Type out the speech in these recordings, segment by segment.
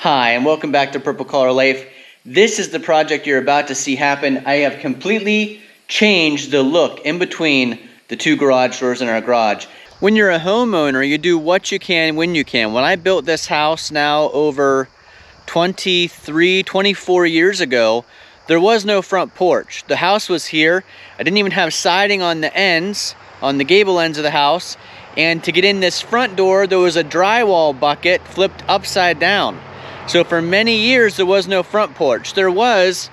Hi, and welcome back to Purple Collar Life. This is the project you're about to see happen. I have completely changed the look in between the two garage doors in our garage. When you're a homeowner, you do what you can when you can. When I built this house now over 24 years ago, there was no front porch. The house was here. I didn't even have siding on the ends, on the gable ends of the house. And to get in this front door, there was a drywall bucket flipped upside down. So for many years, there was no front porch. There was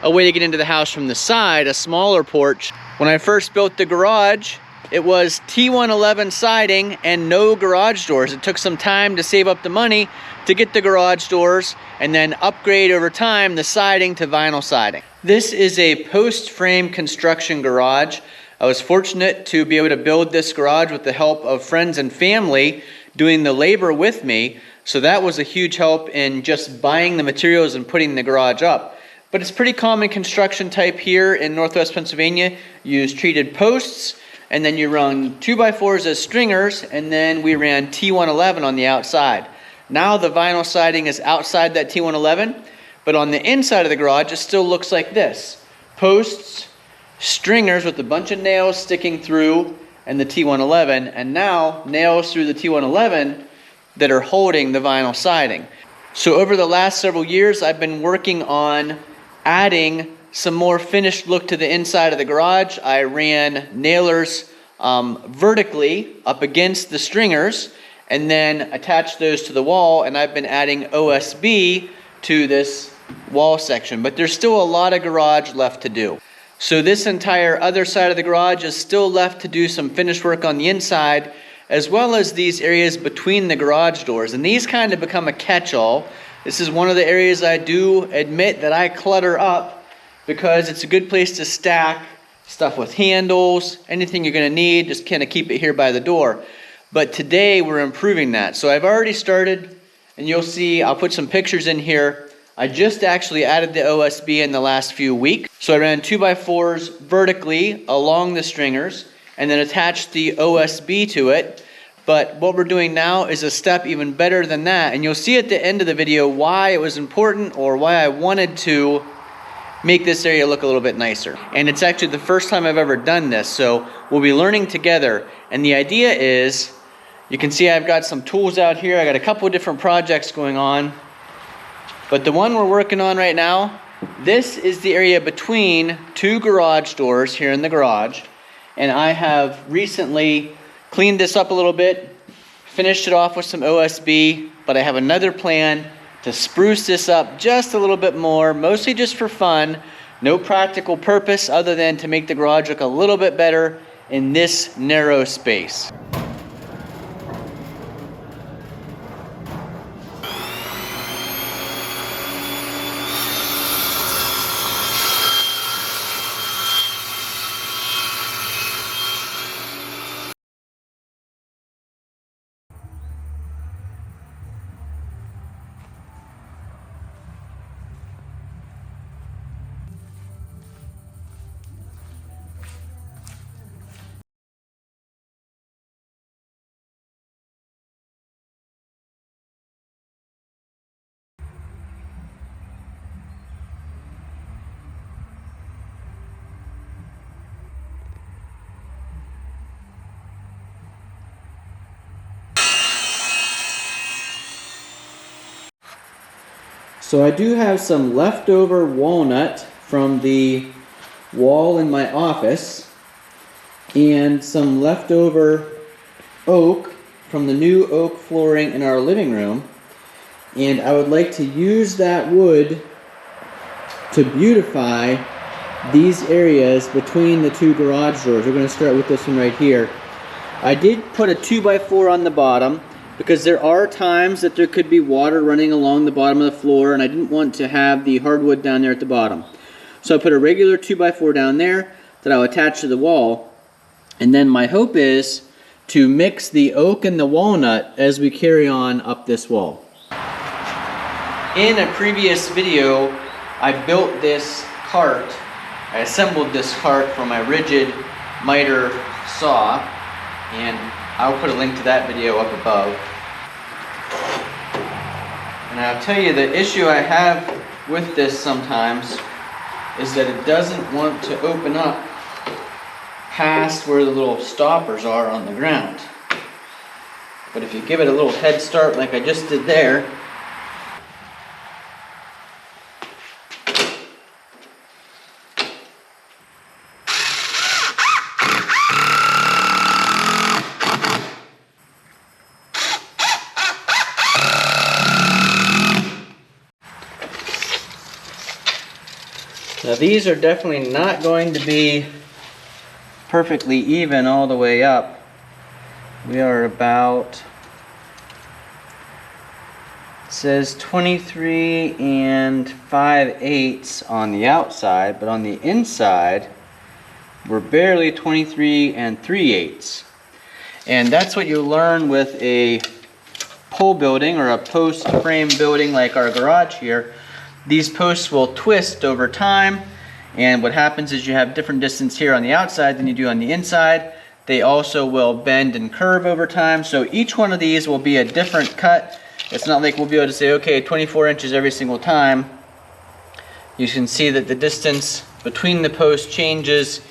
a way to get into the house from the side, a smaller porch. When I first built the garage, it was T111 siding and no garage doors. It took some time to save up the money to get the garage doors and then upgrade over time the siding to vinyl siding. This is a post-frame construction garage. I was fortunate to be able to build this garage with the help of friends and family doing the labor with me. So that was a huge help in just buying the materials and putting the garage up. But it's pretty common construction type here in Northwest Pennsylvania. You use treated posts, and then you run 2x4s as stringers, and then we ran T111 on the outside. Now the vinyl siding is outside that T111, but on the inside of the garage, it still looks like this. Posts, stringers with a bunch of nails sticking through, and the T111, and now nails through the T111 that are holding the vinyl siding. So over the last several years, I've been working on adding some more finished look to the inside of the garage. I ran nailers vertically up against the stringers and then attached those to the wall, and I've been adding OSB to this wall section, but there's still a lot of garage left to do. So this entire other side of the garage is still left to do some finished work on the inside, as well as these areas between the garage doors. And these kind of become a catch-all. This is one of the areas I do admit that I clutter up because it's a good place to stack stuff with handles, anything you're gonna need, just kind of keep it here by the door. But today we're improving that. So I've already started, and you'll see, I'll put some pictures in here. I just actually added the OSB in the last few weeks. So I ran 2x4s vertically along the stringers and then attached the OSB to it. But what we're doing now is a step even better than that. And you'll see at the end of the video why it was important or why I wanted to make this area look a little bit nicer. And it's actually the first time I've ever done this. So we'll be learning together. And the idea is, you can see I've got some tools out here. I got a couple of different projects going on. But the one we're working on right now, this is the area between two garage doors here in the garage. And I have recently cleaned this up a little bit, finished it off with some OSB, but I have another plan to spruce this up just a little bit more, mostly just for fun, no practical purpose other than to make the garage look a little bit better in this narrow space. So I do have some leftover walnut from the wall in my office and some leftover oak from the new oak flooring in our living room. And I would like to use that wood to beautify these areas between the two garage doors. We're going to start with this one right here. I did put a 2x4 on the bottom because there are times that there could be water running along the bottom of the floor, and I didn't want to have the hardwood down there at the bottom. So I put a regular 2x4 down there that I'll attach to the wall, and then my hope is to mix the oak and the walnut as we carry on up this wall. In a previous video, I built this cart. I assembled this cart from my Ridgid miter saw, and I'll put a link to that video up above. And And I'll tell you, the issue I have with this sometimes is that it doesn't want to open up past where the little stoppers are on the ground. But if you give it a little head start like I just did there, now these are definitely not going to be perfectly even all the way up. We are about, it says 23 5/8 on the outside, but on the inside we're barely 23 3/8. And that's what you learn with a pole building or a post frame building like our garage here. These posts will twist over time, and what happens is you have different distance here on the outside than you do on the inside. They also will bend and curve over time, so each one of these will be a different cut. It's not like we'll be able to say, okay, 24 inches every single time. You can see that the distance between the posts changes,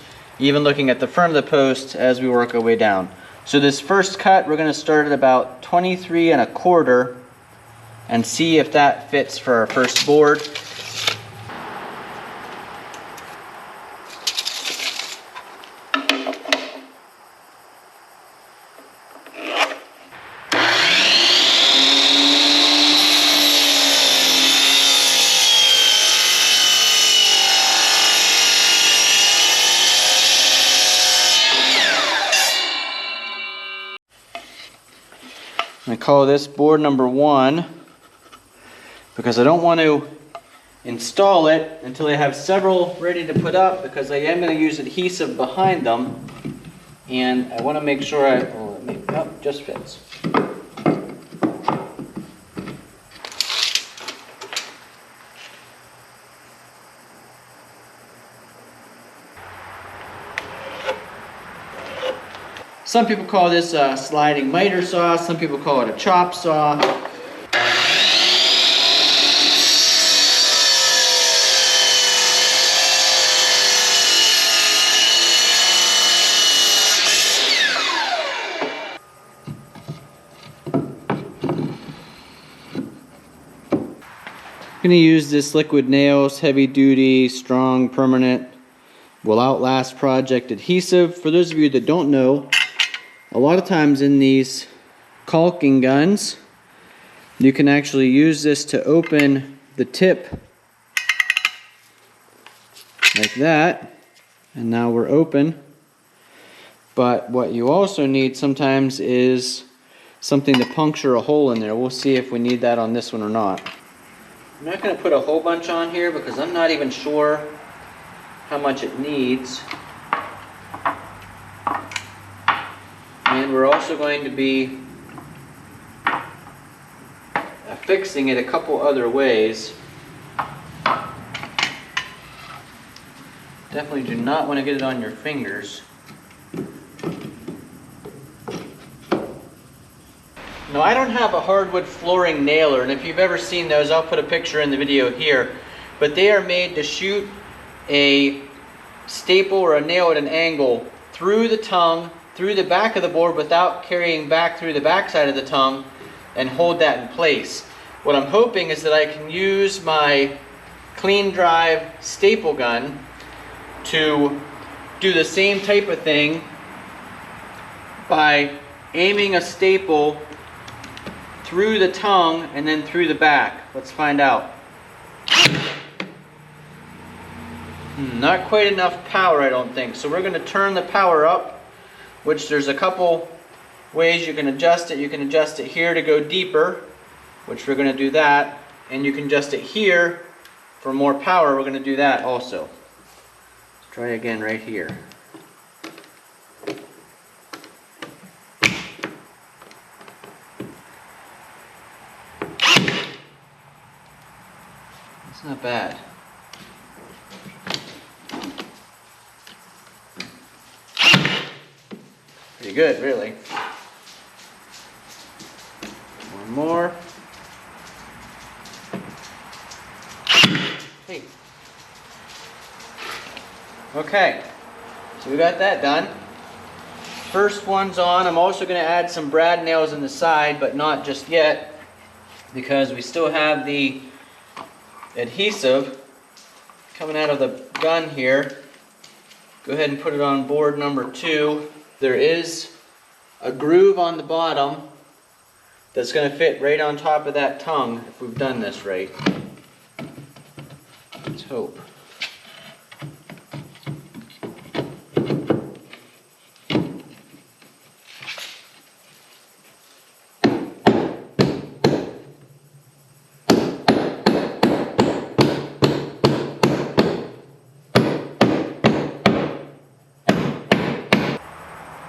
even looking at the front of the post as we work our way down. So this first cut, we're going to start at about 23 1/4 and see if that fits for our first board. I call this board number 1 because I don't want to install it until I have several ready to put up, because I am going to use adhesive behind them, and I want to make sure just fits. Some people call this a sliding miter saw, some people call it a chop saw. I'm going to use this Liquid Nails heavy duty, strong, permanent, will outlast project adhesive. For those of you that don't know, a lot of times in these caulking guns, you can actually use this to open the tip like that, and now we're open. But what you also need sometimes is something to puncture a hole in there. We'll see if we need that on this one or not. I'm not going to put a whole bunch on here because I'm not even sure how much it needs. And we're also going to be affixing it a couple other ways. Definitely do not want to get it on your fingers. Now, I don't have a hardwood flooring nailer, and if you've ever seen those, I'll put a picture in the video here. But they are made to shoot a staple or a nail at an angle through the tongue, through the back of the board without carrying back through the back side of the tongue, and hold that in place. What I'm hoping is that I can use my clean drive staple gun to do the same type of thing by aiming a staple through the tongue and then through the back. Let's find out. Not quite enough power, I don't think. So we're going to turn the power up, which there's a couple ways you can adjust it. You can adjust it here to go deeper, which we're going to do that. And you can adjust it here for more power. We're going to do that also. Let's try again right here. It's not bad. Pretty good, really. One more. Okay, so we got that done. First one's on. I'm also going to add some brad nails in the side, but not just yet, because we still have the adhesive coming out of the gun here. Go ahead and put it on board number 2. There is a groove on the bottom that's going to fit right on top of that tongue if we've done this right. Let's hope.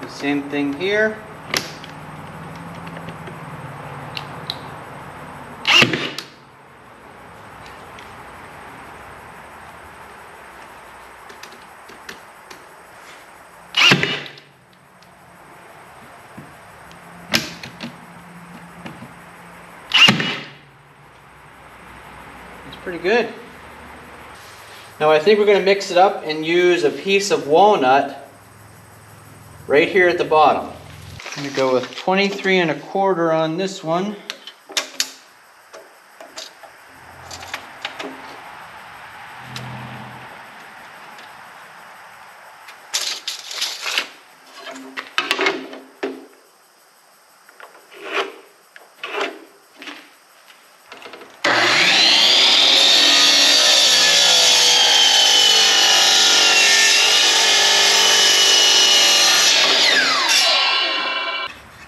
Same thing here. It's pretty good. Now I think we're going to mix it up and use a piece of walnut right here at the bottom. I'm going to go with 23 1/4 on this one.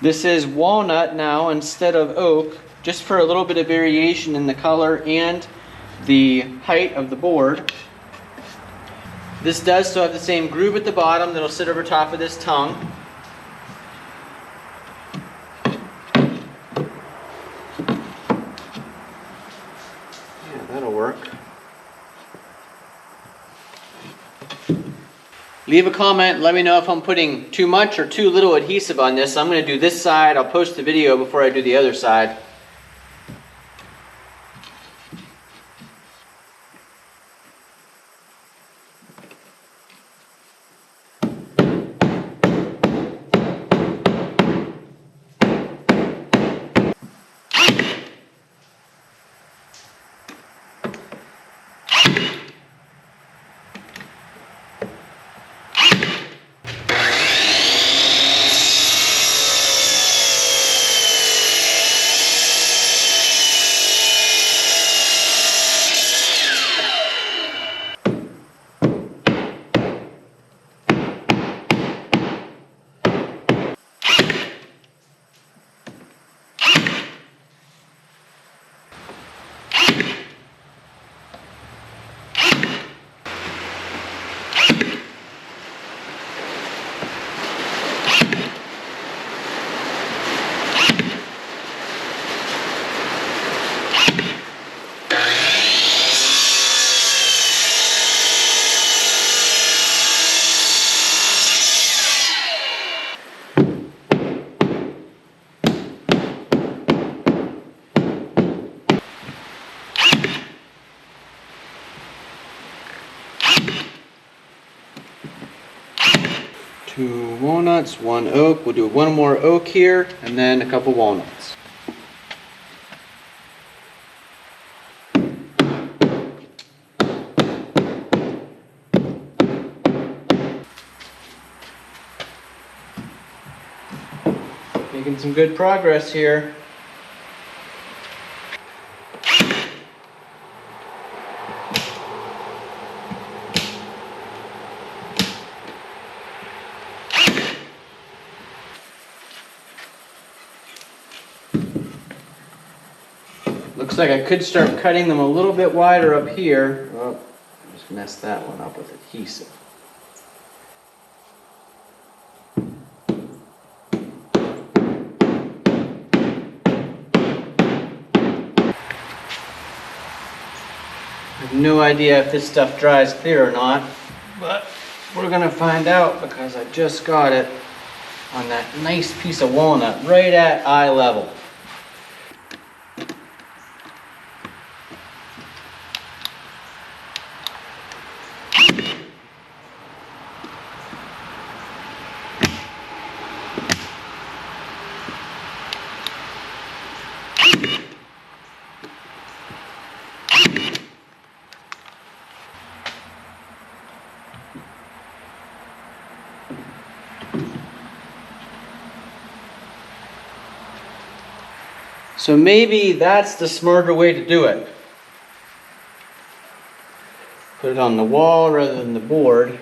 This is walnut now instead of oak, just for a little bit of variation in the color and the height of the board. This does still have the same groove at the bottom that'll sit over top of this tongue. Yeah, that'll work. Leave a comment, let me know if I'm putting too much or too little adhesive on this. I'm going to do this side. I'll post the video before I do the other side. Two walnuts, one oak. We'll do one more oak here and then a couple walnuts. Making some good progress here. Looks like I could start cutting them a little bit wider up here. Oh, I just messed that one up with adhesive. I have no idea if this stuff dries clear or not, but we're gonna find out because I just got it on that nice piece of walnut right at eye level. So maybe that's the smarter way to do it. Put it on the wall rather than the board.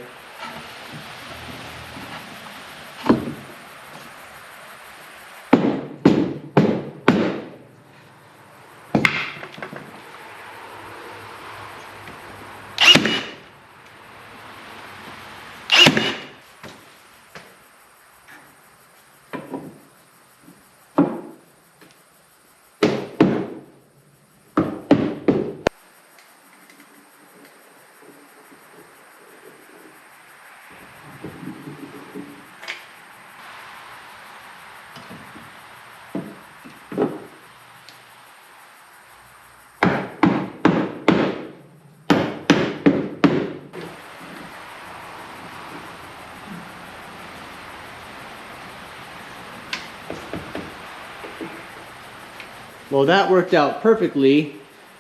Well, that worked out perfectly.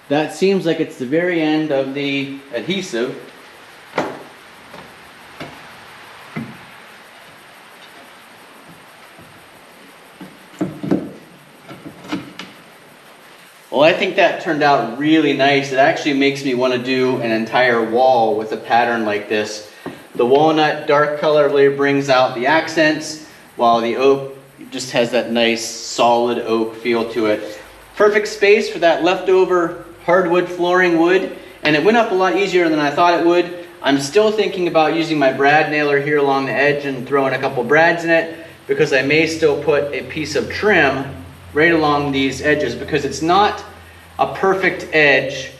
That seems like it's the very end of the adhesive. Well, I think that turned out really nice. It actually makes me want to do an entire wall with a pattern like this. The walnut dark color really brings out the accents, while the oak just has that nice solid oak feel to it. Perfect space for that leftover hardwood flooring wood, and it went up a lot easier than I thought it would. I'm still thinking about using my brad nailer here along the edge and throwing a couple brads in it, because I may still put a piece of trim right along these edges, because it's not a perfect edge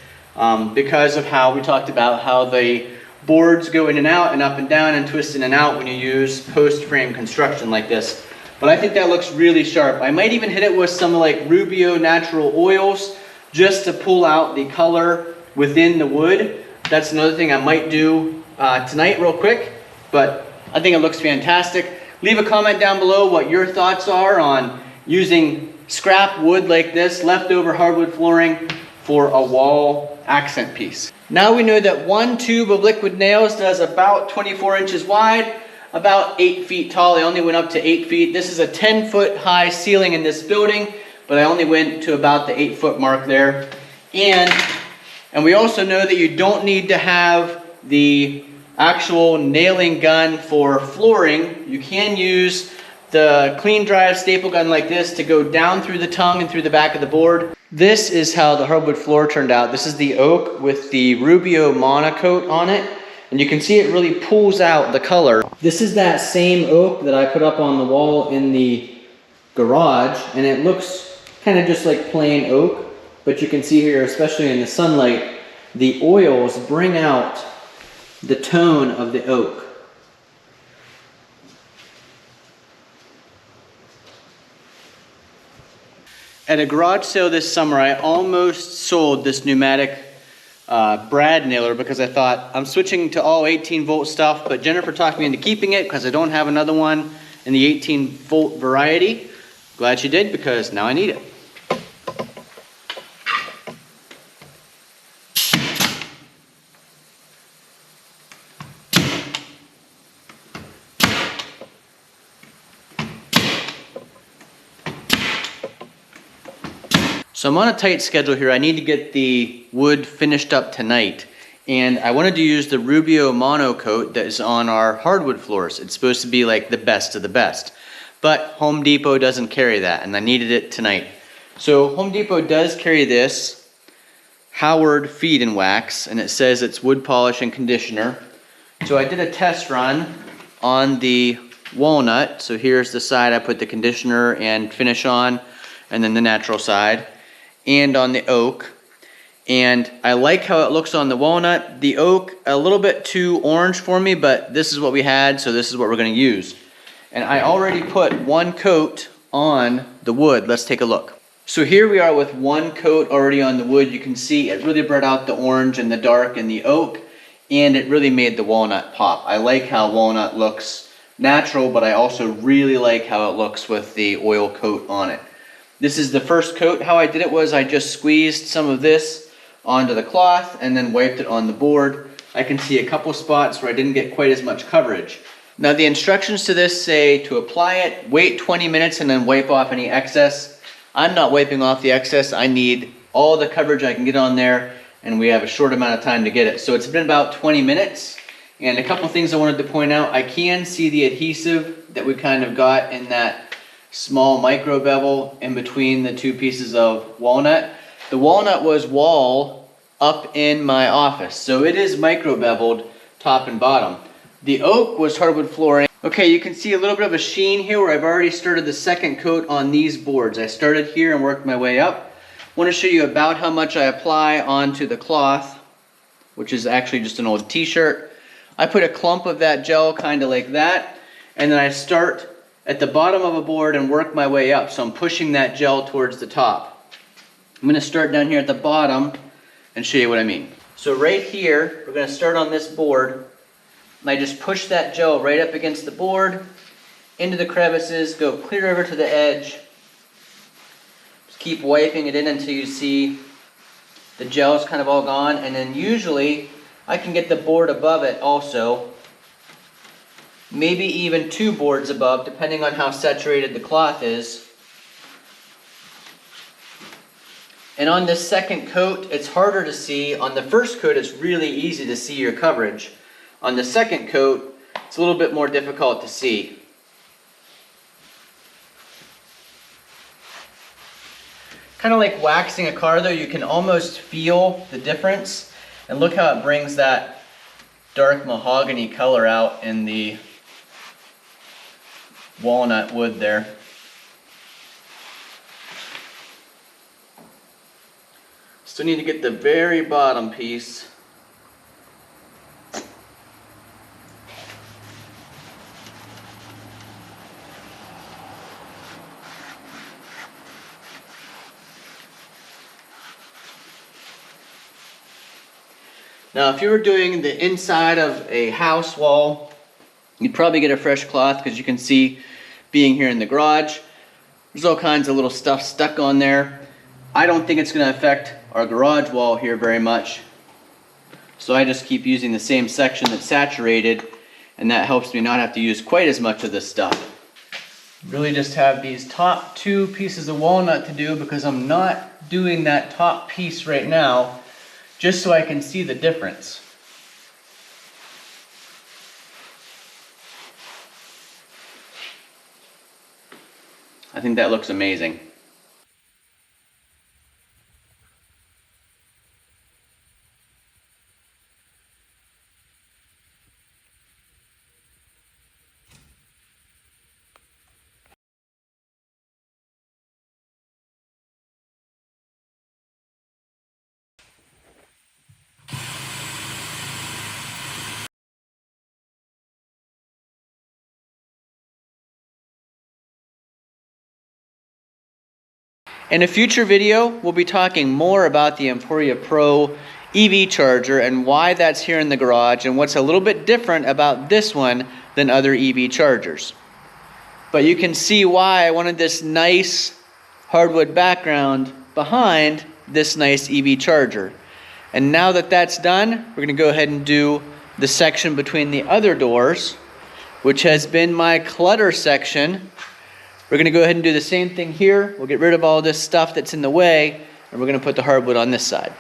because of how we talked about how the boards go in and out and up and down and twist in and out when you use post frame construction like this. But I think that looks really sharp. I might even hit it with some like Rubio natural oils just to pull out the color within the wood. That's another thing I might do tonight real quick, but I think it looks fantastic. Leave a comment down below what your thoughts are on using scrap wood like this, leftover hardwood flooring, for a wall accent piece. Now we know that one tube of liquid nails does about 24 inches wide, about 8 feet tall. I only went up to 8 feet. This is a 10-foot high ceiling in this building, but I only went to about the 8-foot mark there. And we also know that you don't need to have the actual nailing gun for flooring. You can use the clean drive staple gun like this to go down through the tongue and through the back of the board. This is how the hardwood floor turned out. This is the oak with the Rubio Monocoat on it. And you can see it really pulls out the color. This is that same oak that I put up on the wall in the garage, and it looks kind of just like plain oak, but you can see here, especially in the sunlight, the oils bring out the tone of the oak. At a garage sale this summer, I almost sold this pneumatic brad nailer because I thought I'm switching to all 18-volt stuff, but Jennifer talked me into keeping it because I don't have another one in the 18-volt variety. Glad she did, because now I need it. So I'm on a tight schedule here. I need to get the wood finished up tonight. And I wanted to use the Rubio Monocoat that is on our hardwood floors. It's supposed to be like the best of the best. But Home Depot doesn't carry that, and I needed it tonight. So Home Depot does carry this Howard Feed and Wax, and it says it's wood polish and conditioner. So I did a test run on the walnut. So here's the side I put the conditioner and finish on, and then the natural side, and on the oak. And I like how it looks on the walnut. The oak, a little bit too orange for me, but this is what we had, so this is what we're going to use. And I already put one coat on the wood. Let's take a look. So here we are with one coat already on the wood. You can see it really brought out the orange and the dark and the oak, and it really made the walnut pop. I like how walnut looks natural, but I also really like how it looks with the oil coat on it. This is the first coat. How I did it was I just squeezed some of this onto the cloth and then wiped it on the board. I can see a couple spots where I didn't get quite as much coverage. Now the instructions to this say to apply it, wait 20 minutes and then wipe off any excess. I'm not wiping off the excess. I need all the coverage I can get on there, and we have a short amount of time to get it. So it's been about 20 minutes, and a couple things I wanted to point out. I can see the adhesive that we kind of got in that small micro bevel in between the two pieces of walnut. The walnut was wall up in my office, so it is micro beveled top and bottom. The oak was hardwood flooring. Okay, you can see a little bit of a sheen here where I've already started the second coat on these boards. I started here and worked my way up. I want to show you about how much I apply onto the cloth, which is actually just an old t-shirt. I put a clump of that gel kind of like that, and then I start at the bottom of a board and work my way up. So I'm pushing that gel towards the top. I'm going to start down here at the bottom and show you what I mean. So right here, we're going to start on this board. And I just push that gel right up against the board, into the crevices, go clear over to the edge. Just keep wiping it in until you see the gel is kind of all gone. And then usually I can get the board above it also. Maybe even 2 boards above, depending on how saturated the cloth is. And on this second coat, it's harder to see. On the first coat, it's really easy to see your coverage. On the second coat, it's a little bit more difficult to see. Kind of like waxing a car though, you can almost feel the difference. And look how it brings that dark mahogany color out in the walnut wood there. Still need to get the very bottom piece. Now, if you were doing the inside of a house wall, you'd probably get a fresh cloth because you can see being here in the garage, there's all kinds of little stuff stuck on there. I don't think it's going to affect our garage wall here very much. So I just keep using the same section that's saturated, and that helps me not have to use quite as much of this stuff. Really just have these top 2 pieces of walnut to do because I'm not doing that top piece right now, just so I can see the difference. I think that looks amazing. In a future video, we'll be talking more about the Emporia Pro EV charger and why that's here in the garage and what's a little bit different about this one than other EV chargers. But you can see why I wanted this nice hardwood background behind this nice EV charger. And now that that's done, we're going to go ahead and do the section between the other doors, which has been my clutter section. We're going to go ahead and do the same thing here. We'll get rid of all this stuff that's in the way, and we're going to put the hardwood on this side.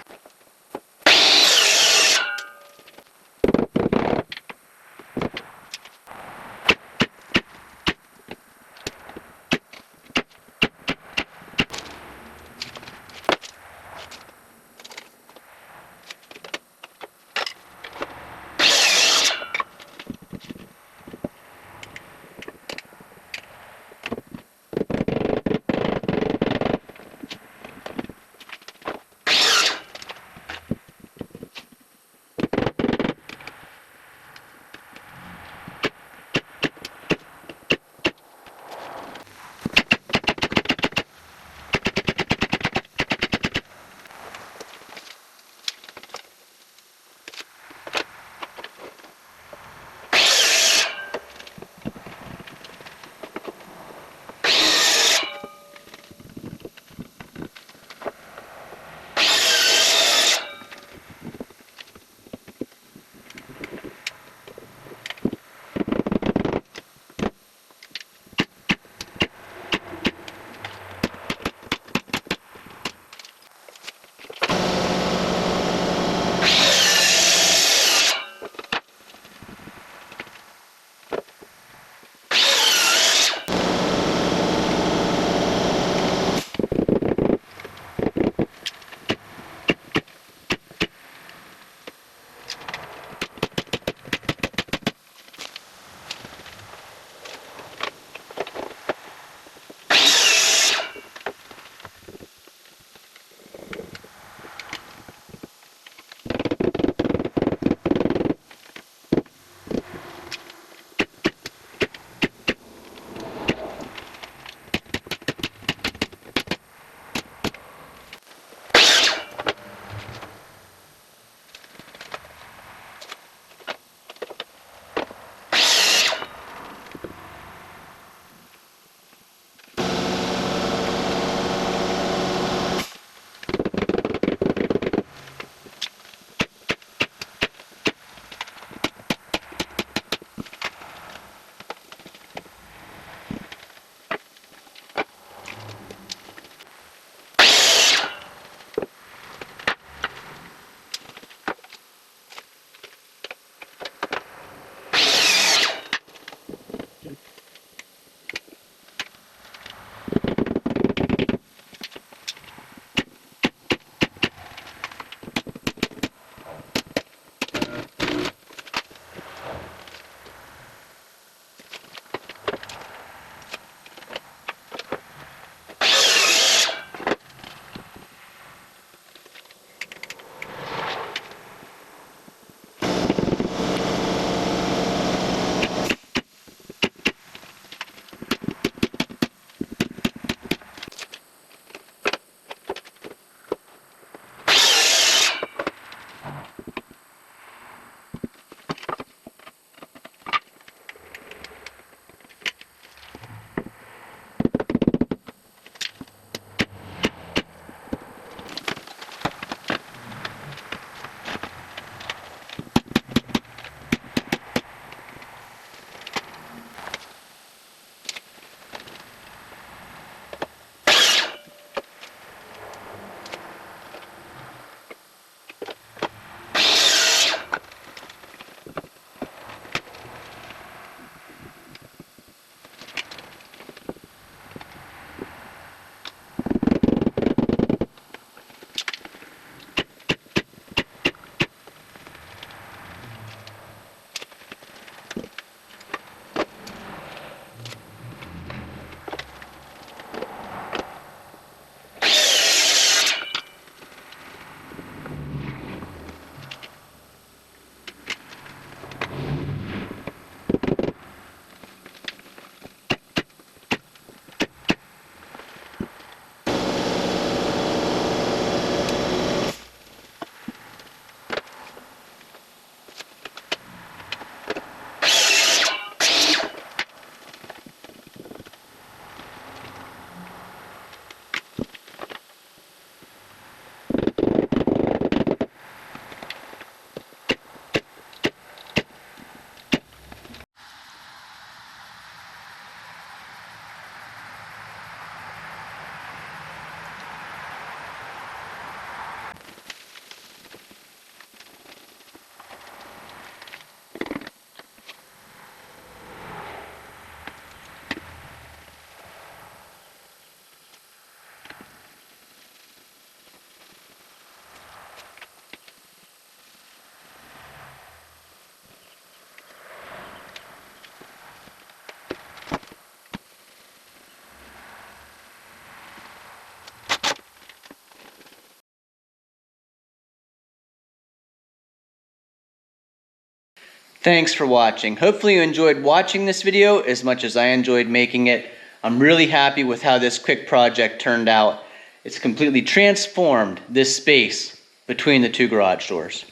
Thanks for watching. Hopefully you enjoyed watching this video as much as I enjoyed making it. I'm really happy with how this quick project turned out. It's completely transformed this space between the two garage doors.